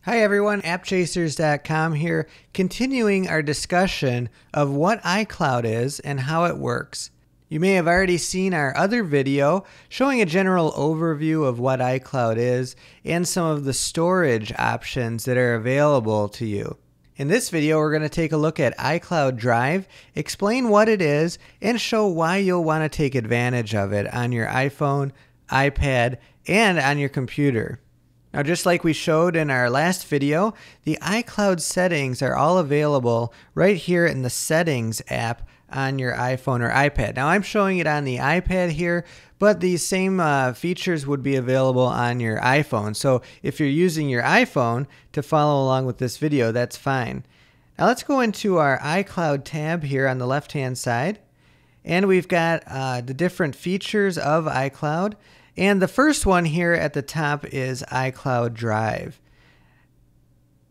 Hi everyone, appchasers.com here, continuing our discussion of what iCloud is and how it works. You may have already seen our other video showing a general overview of what iCloud is and some of the storage options that are available to you. In this video, we're going to take a look at iCloud Drive, explain what it is, and show why you'll want to take advantage of it on your iPhone, iPad, and on your computer. Now, just like we showed in our last video, the iCloud settings are all available right here in the Settings app on your iPhone or iPad. Now, I'm showing it on the iPad here, but these same features would be available on your iPhone. So if you're using your iPhone to follow along with this video, that's fine. Now, let's go into our iCloud tab here on the left-hand side. And we've got the different features of iCloud. And the first one here at the top is iCloud Drive.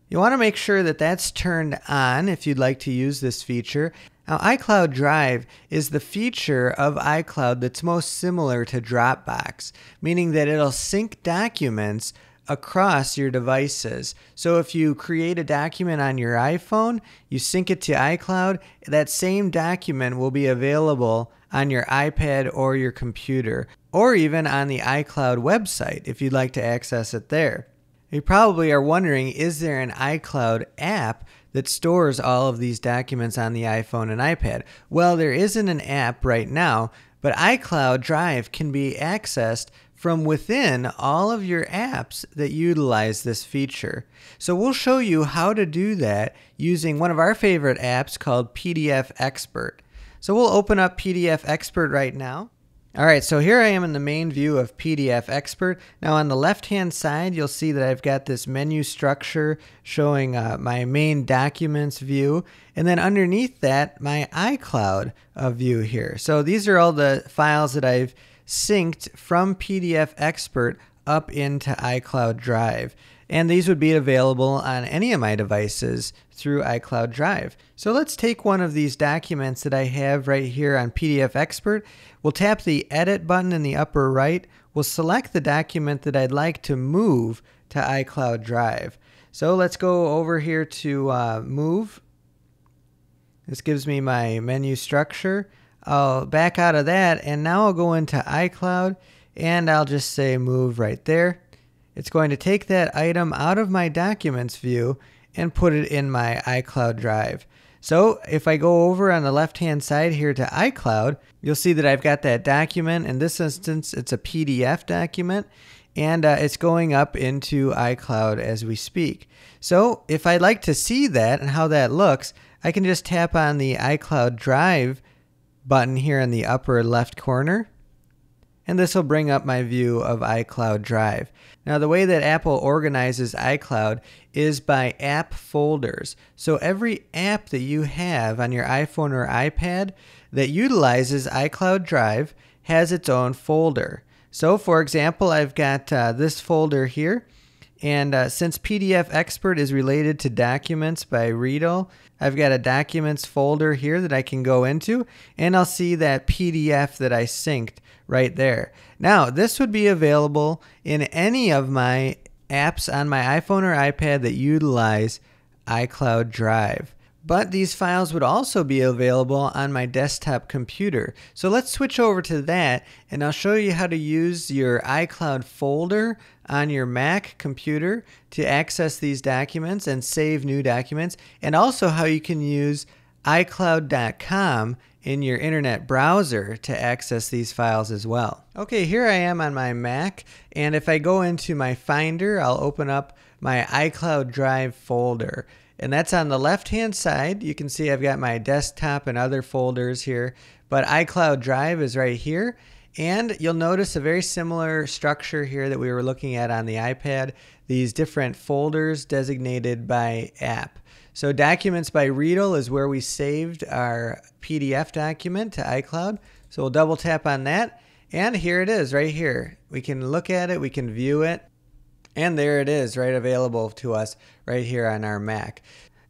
You want to make sure that that's turned on if you'd like to use this feature. Now, iCloud Drive is the feature of iCloud that's most similar to Dropbox, meaning that it'll sync documents across your devices. So if you create a document on your iPhone, you sync it to iCloud, that same document will be available on your iPad or your computer, or even on the iCloud website if you'd like to access it there. You probably are wondering, is there an iCloud app that stores all of these documents on the iPhone and iPad? Well, there isn't an app right now, but iCloud Drive can be accessed from within all of your apps that utilize this feature. So we'll show you how to do that using one of our favorite apps called PDF Expert. So we'll open up PDF Expert right now. Alright, so here I am in the main view of PDF Expert. Now on the left-hand side, you'll see that I've got this menu structure showing my main documents view, and then underneath that, my iCloud view here. So these are all the files that I've synced from PDF Expert up into iCloud Drive. And these would be available on any of my devices through iCloud Drive. So let's take one of these documents that I have right here on PDF Expert. We'll tap the Edit button in the upper right. We'll select the document that I'd like to move to iCloud Drive. So let's go over here to Move. This gives me my menu structure. I'll back out of that, and now I'll go into iCloud, and I'll just say Move right there. It's going to take that item out of my Documents view and put it in my iCloud Drive. So if I go over on the left-hand side here to iCloud, you'll see that I've got that document. In this instance, it's a PDF document, and it's going up into iCloud as we speak. So if I'd like to see that and how that looks, I can just tap on the iCloud Drive button here in the upper left corner, and this will bring up my view of iCloud Drive. Now, the way that Apple organizes iCloud is by app folders. So every app that you have on your iPhone or iPad that utilizes iCloud Drive has its own folder. So for example, I've got this folder here, and since PDF Expert is related to Documents by Riedel, I've got a Documents folder here that I can go into, and I'll see that PDF that I synced right there. Now, this would be available in any of my apps on my iPhone or iPad that utilize iCloud Drive. But these files would also be available on my desktop computer. So let's switch over to that, and I'll show you how to use your iCloud folder on your Mac computer to access these documents and save new documents, and also how you can use iCloud.com in your internet browser to access these files as well. Okay, here I am on my Mac, and if I go into my Finder, I'll open up my iCloud Drive folder. And that's on the left-hand side. You can see I've got my desktop and other folders here, but iCloud Drive is right here. And you'll notice a very similar structure here that we were looking at on the iPad, these different folders designated by app. So Documents by Riedel is where we saved our PDF document to iCloud. So we'll double tap on that, and here it is right here. We can look at it, we can view it, and there it is, right, available to us right here on our Mac.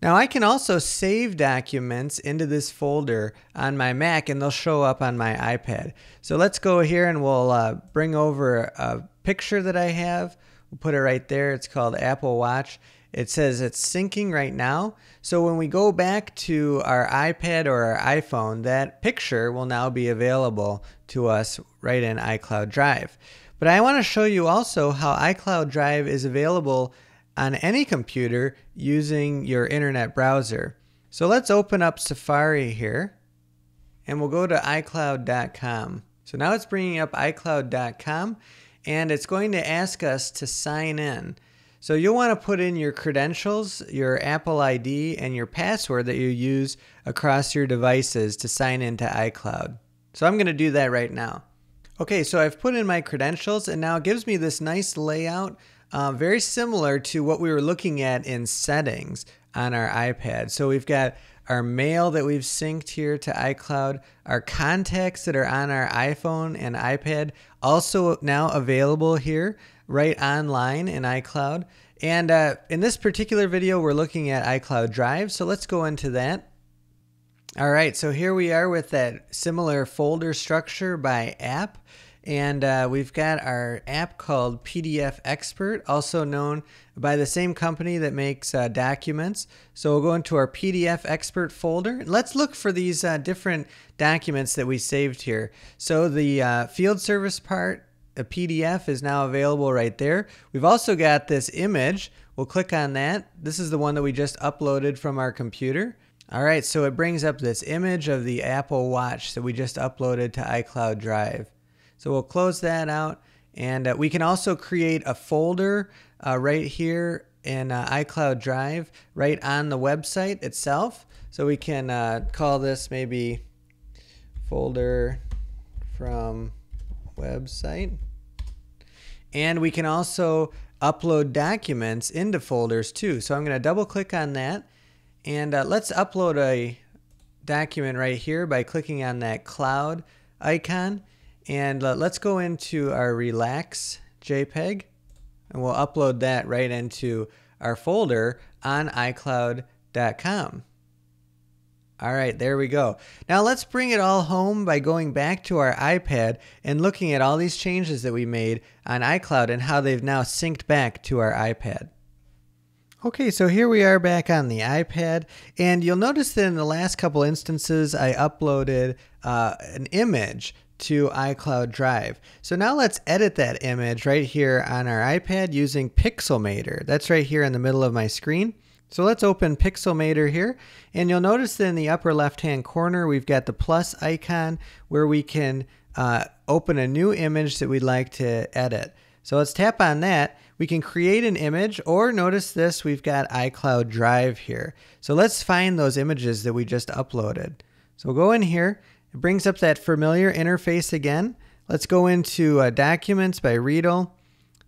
Now I can also save documents into this folder on my Mac, and they'll show up on my iPad. So let's go here and we'll bring over a picture that I have. We'll put it right there. It's called Apple Watch. It says it's syncing right now. So when we go back to our iPad or our iPhone, that picture will now be available to us right in iCloud Drive. But I want to show you also how iCloud Drive is available on any computer using your internet browser. So let's open up Safari here and we'll go to iCloud.com. So now it's bringing up iCloud.com and it's going to ask us to sign in. So you'll want to put in your credentials, your Apple ID, and your password that you use across your devices to sign into iCloud. So I'm going to do that right now. Okay, so I've put in my credentials and now it gives me this nice layout, very similar to what we were looking at in settings on our iPad. So we've got our mail that we've synced here to iCloud, our contacts that are on our iPhone and iPad also now available here right online in iCloud. And in this particular video, we're looking at iCloud Drive. So let's go into that. All right, so here we are with that similar folder structure by app. And we've got our app called PDF Expert, also known by the same company that makes documents. So we'll go into our PDF Expert folder. Let's look for these different documents that we saved here. So the field service part, a PDF, is now available right there. We've also got this image. We'll click on that. This is the one that we just uploaded from our computer. All right, so it brings up this image of the Apple Watch that we just uploaded to iCloud Drive. So we'll close that out, and we can also create a folder right here in iCloud Drive right on the website itself. So we can call this maybe folder from website. And we can also upload documents into folders too. So I'm going to double click on that, and let's upload a document right here by clicking on that cloud icon. And let's go into our Relax JPEG, and we'll upload that right into our folder on iCloud.com. All right, there we go. Now let's bring it all home by going back to our iPad and looking at all these changes that we made on iCloud and how they've now synced back to our iPad. Okay, so here we are back on the iPad, and you'll notice that in the last couple instances I uploaded an image to iCloud Drive. So now let's edit that image right here on our iPad using Pixelmator. That's right here in the middle of my screen. So let's open Pixelmator here, and you'll notice that in the upper left hand corner we've got the plus icon where we can open a new image that we'd like to edit. So let's tap on that. We can create an image, or notice this, we've got iCloud Drive here. So let's find those images that we just uploaded. So we'll go in here. It brings up that familiar interface again. Let's go into Documents by Riedel.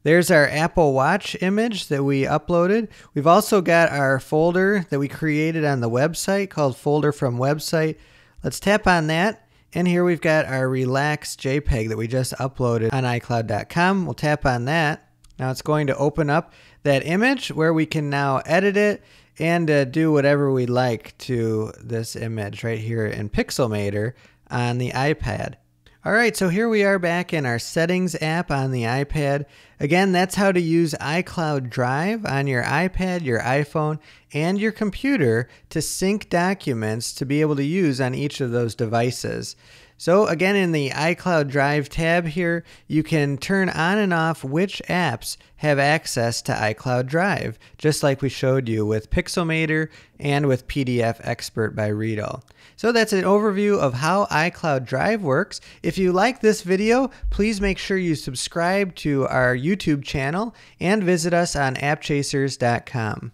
There's our Apple Watch image that we uploaded. We've also got our folder that we created on the website called Folder from Website. Let's tap on that. And here we've got our Relax JPEG that we just uploaded on iCloud.com. We'll tap on that. Now it's going to open up that image where we can now edit it and do whatever we like to this image right here in Pixelmator on the iPad. All right, so here we are back in our Settings app on the iPad. Again, that's how to use iCloud Drive on your iPad, your iPhone, and your computer to sync documents to be able to use on each of those devices. So again, in the iCloud Drive tab here, you can turn on and off which apps have access to iCloud Drive, just like we showed you with Pixelmator and with PDF Expert by Riedel. So that's an overview of how iCloud Drive works. If you like this video, please make sure you subscribe to our YouTube channel and visit us on appchasers.com.